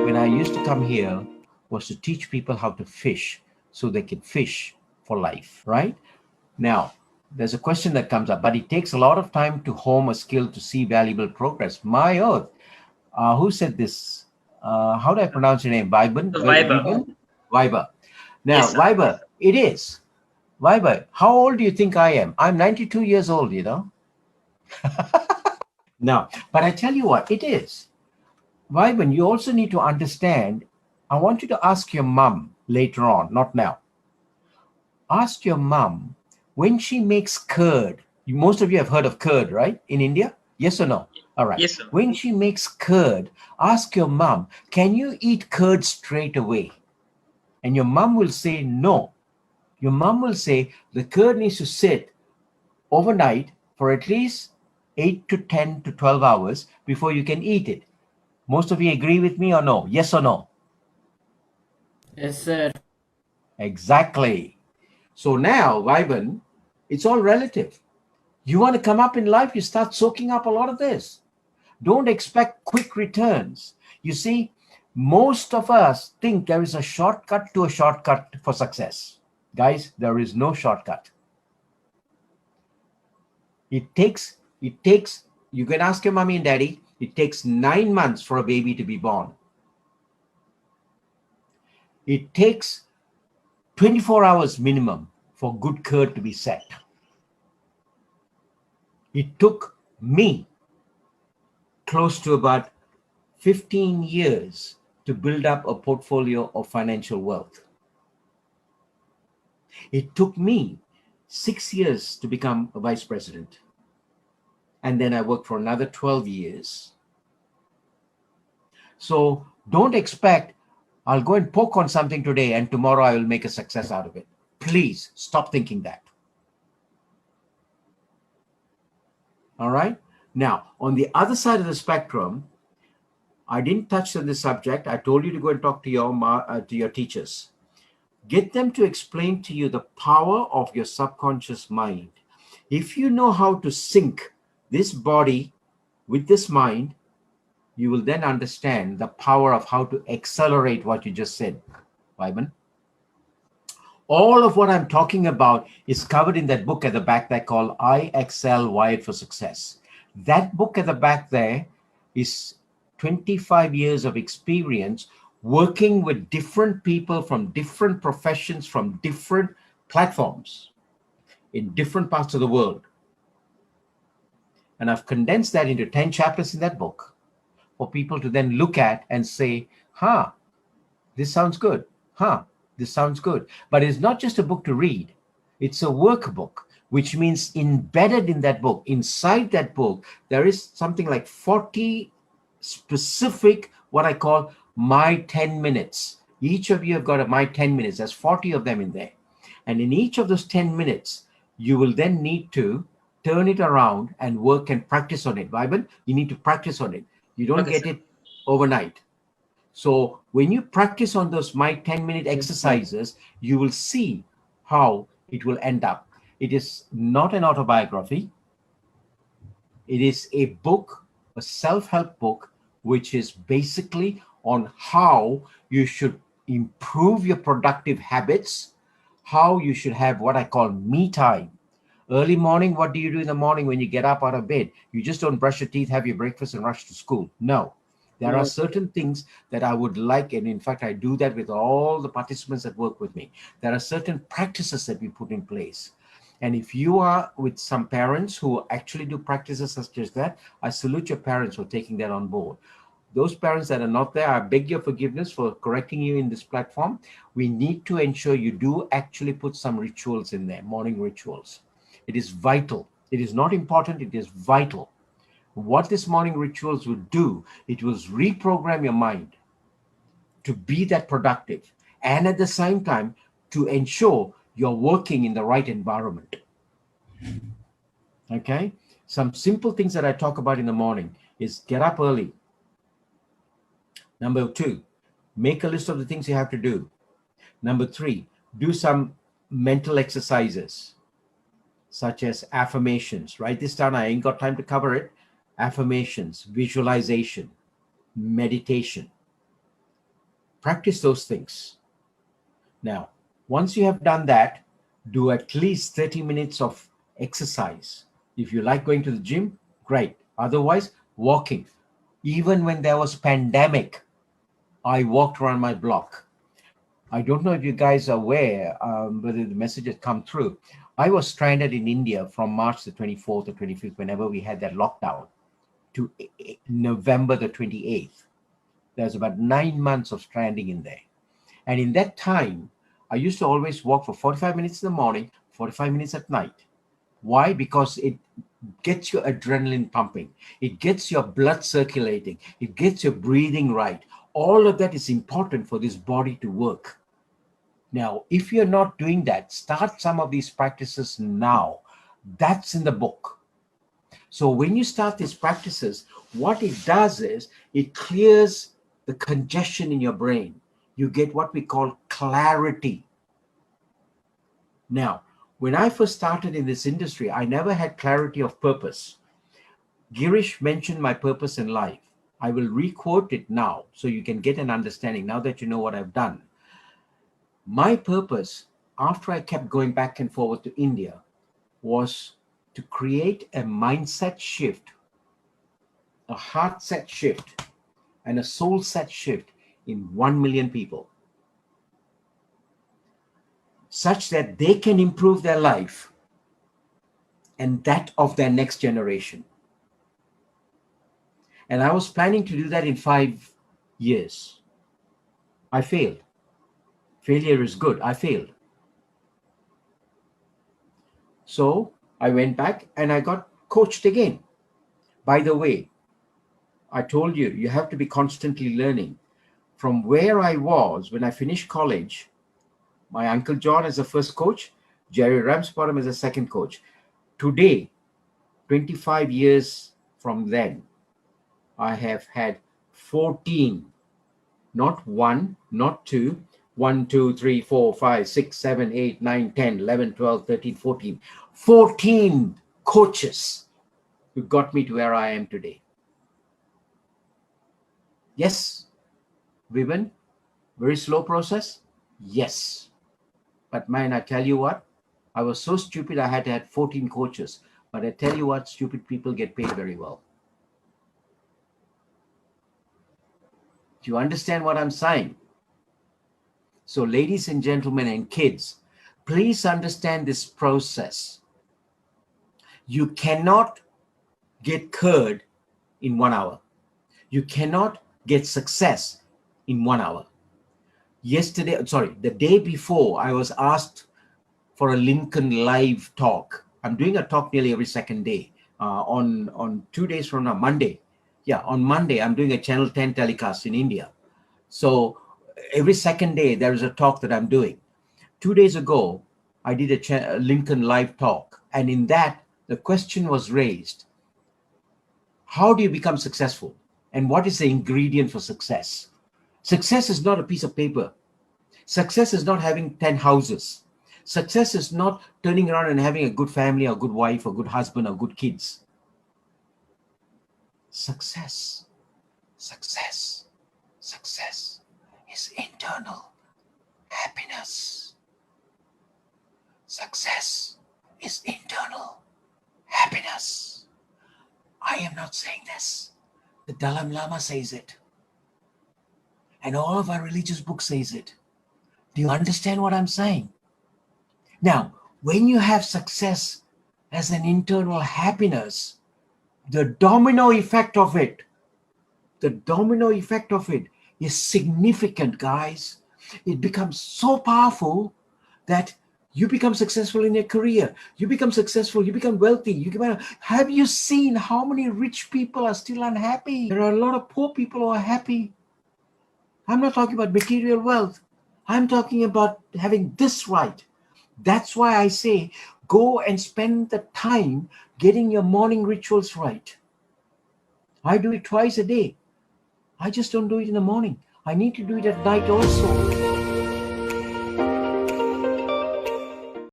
When I used to come here was to teach people how to fish so they can fish for life, right? Now, there's a question that comes up, but it takes a lot of time to hone a skill to see valuable progress. My earth, who said this? How do I pronounce your name? Viben? The Viber. Viber. Now, Yes, sir. Viber, it is. Viber, how old do you think I am? I'm 92 years old, you know? Now, but I tell you what, it is. Viben, you also need to understand. I want you to ask your mum later on, not now. Ask your mum when she makes curd. Most of you have heard of curd, right? In India? Yes or no? All right. Yes, sir. When she makes curd, ask your mum, can you eat curd straight away? And your mum will say no. Your mum will say the curd needs to sit overnight for at least 8 to 10 to 12 hours before you can eat it. Most of you agree with me or no? Yes or no? Yes, sir. Exactly. So now, Viben, it's all relative. You want to come up in life, you start soaking up a lot of this. Don't expect quick returns. You see, most of us think there is a shortcut to a shortcut for success. Guys, there is no shortcut. It takes, you can ask your mommy and daddy, it takes 9 months for a baby to be born. It takes 24 hours minimum for good curd to be set. It took me close to about 15 years to build up a portfolio of financial wealth. It took me 6 years to become a vice president. And then I worked for another 12 years. So don't expect I'll go and poke on something today and tomorrow I will make a success out of it. Please stop thinking that. All right. Now, on the other side of the spectrum, I didn't touch on this subject. I told you to go and talk to your teachers. Get them to explain to you the power of your subconscious mind. If you know how to sync this body with this mind, you will then understand the power of how to accelerate what you just said, Viben. All of what I'm talking about is covered in that book at the back there called I Excel Wired for Success. That book at the back there is 25 years of experience working with different people from different professions, from different platforms in different parts of the world. And I've condensed that into 10 chapters in that book for people to then look at and say, this sounds good. This sounds good. But it's not just a book to read. It's a workbook, which means embedded in that book, inside that book, there is something like 40 specific, what I call my 10 minutes. Each of you have got a my 10 minutes. There's 40 of them in there. And in each of those 10 minutes, you will then need to turn it around and work and practice on it. Viben, you need to practice on it. You don't Okay, get sir. it overnight. So when you practice on those my 10-minute exercises, you will see how it will end up. It is not an autobiography. It is a book, a self-help book, which is basically on how you should improve your productive habits, how you should have what I call me time. Early morning, what do you do in the morning when you get up out of bed? You just don't brush your teeth, have your breakfast, and rush to school. No. There are certain things that I would like, and in fact, I do that with all the participants that work with me. There are certain practices that we put in place. And if you are with some parents who actually do practices such as that, I salute your parents for taking that on board. Those parents that are not there, I beg your forgiveness for correcting you in this platform. We need to ensure you do actually put some rituals in there, morning rituals. It is vital. It is not important, it is vital. What this morning rituals will do, it will reprogram your mind to be that productive, and at the same time to ensure you're working in the right environment. Okay, some simple things that I talk about in the morning is get up early. Number 2, make a list of the things you have to do. Number 3, do some mental exercises such as affirmations. Write this down. I ain't got time to cover it. affirmations, visualization, meditation. Practice those things. Now, once you have done that, do at least 30 minutes of exercise. If you like going to the gym, great. Otherwise, walking. Even when there was pandemic, I walked around my block. I don't know if you guys are aware whether the message has come through. I was stranded in India from March the 24th or 25th, whenever we had that lockdown, to November the 28th. There's about 9 months of stranding in there. And in that time, I used to always walk for 45 minutes in the morning, 45 minutes at night. Why? Because it gets your adrenaline pumping. It gets your blood circulating. It gets your breathing right. All of that is important for this body to work. Now, if you're not doing that, start some of these practices now. That's in the book. So when you start these practices, what it does is it clears the congestion in your brain. You get what we call clarity. Now, when I first started in this industry, I never had clarity of purpose. Girish mentioned my purpose in life. I will re-quote it now so you can get an understanding now that you know what I've done. My purpose, after I kept going back and forward to India, was to create a mindset shift, a heart set shift, and a soul set shift in 1 million people, such that they can improve their life and that of their next generation. And I was planning to do that in 5 years. I failed. Failure is good. I failed. So I went back and I got coached again. By the way, I told you, you have to be constantly learning. From where I was when I finished college, my Uncle John as the first coach, Jerry Ramsbottom as the second coach. Today, 25 years from then, I have had 14, not one, not two, 1, 2, 3, 4, 5, 6, 7, 8, 9, 10, 11, 12, 13, 14. 14 coaches who got me to where I am today. Yes, Vivian, very slow process. Yes. But man, I tell you what, I was so stupid I had to have 14 coaches. But I tell you what, stupid people get paid very well. Do you understand what I'm saying? So ladies and gentlemen and kids, please understand this process. You cannot get curd in 1 hour. You cannot get success in 1 hour. The day before, I was asked for a Lincoln Live talk. I'm doing a talk nearly every second day. On 2 days from now, Monday. Yeah, on Monday, I'm doing a Channel 10 telecast in India. So every second day, there is a talk that I'm doing. 2 days ago, I did a Lincoln Live talk. And in that, the question was raised, how do you become successful? And what is the ingredient for success? Success is not a piece of paper. Success is not having 10 houses. Success is not turning around and having a good family or good wife or good husband or good kids. Success is internal happiness. Success is internal happiness. I am not saying this. The Dalai Lama says it. And all of our religious books says it. Do you understand what I'm saying? Now, when you have success as an internal happiness, the domino effect of it is significant, guys. It becomes so powerful that you become successful in your career. You become successful. You become wealthy. Have you seen how many rich people are still unhappy? There are a lot of poor people who are happy. I'm not talking about material wealth. I'm talking about having this right. That's why I say, go and spend the time getting your morning rituals right. I do it twice a day. I just don't do it in the morning. I need to do it at night also.